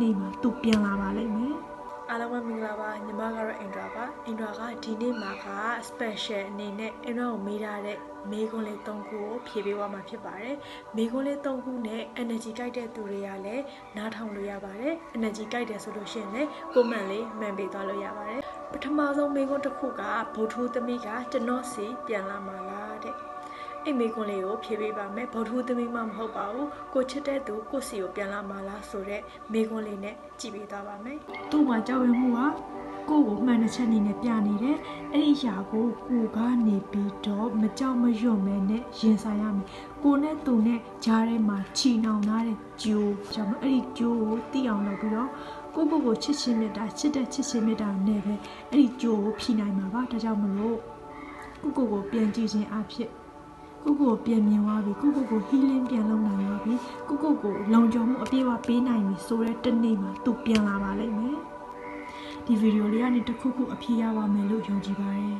နေ့မှာသူပြန်လာပါလိမ့်မယ်အားလုံးပဲမင်္ဂလာပါညီမကတော့အင်ဒရာပါအင်ဒရာကဒီနေ့မှာက special အနေနဲ့အင်ဒရာကိုမေးထားတဲ့မေးခွန်းလေး၃ခုကိုဖြေပေးသွားမှာဖြစ်ပါတယ်မေးခွန်းလေး၃ခုနဲ့ energy ကြိုက်တဲ့သူတွေကလည်းနားထောင်လို့ရပါတယ် energy ကြိုက်တယ်ဆိုလို့ရှိရင်လည်း comment လေးမှန်ပေးသွားလို့ရပါတယ်ပထမဆုံးမေးခွန်းတစ်ခုကဗုဒ္ဓသမီးကကျွန်တော်စီပြန်လာမှာလားတဲ့အိမ်မေခွန်းလေးကိုဖြေပေးပါမယ်ဗုဒ္ဓသမီးမှမဟုတ်ပါဘူးကိုချစ်တဲ့သူကိုစီကိုပြန်လာမှာလားဆိုတဲ့မေခွန်းလေးနဲ့ကြည့်ပေးသွားပါမယ်သူ့မှာကြောက်ရွံ့မှုကကိုကိုမှန်တဲ့ချက်အနေနဲ့ပြနေတယ်အဲ့ဒီຢာကိုကိုကနေပြီးတော့မကြောက်မရွံ့မဲနဲ့ရင်ဆိုင်ရမယ်ကိုနဲ့သူနဲ့ကြားထဲမှာချီနှောင်ထားတဲ့ဂျိုးကြောင့်အဲ့ဒီဂျိုးကိုတီးအောင်လုပ်ပြီးတော့ကိုချစ်ချင်းမြတ်တာချစ်တဲ့ချစ်ချင်းမြတ်တာနဲ့ပဲအဲ့ဒီဂျိုးကိုဖြီနိုင်မှာပါဒါကြောင့်မလို့ကိုပြန်ကြည့်ခြင်းအဖြစ်ကိုပြန်မြင်သွားပြီကို healing ပြန်လုပ်နိုင်သွားပြီကိုလုံခြုံမှုအပြည့်အဝပေးနိုင်ပြီဆိုတဲ့တနေ့မှာသူပြန်လာပါလိမ့်မယ်ဒီဗီဒီယိုလေးကနေတစ်ခုခုအဖြေရပါမယ်လို့ယုံကြည်ပါတယ်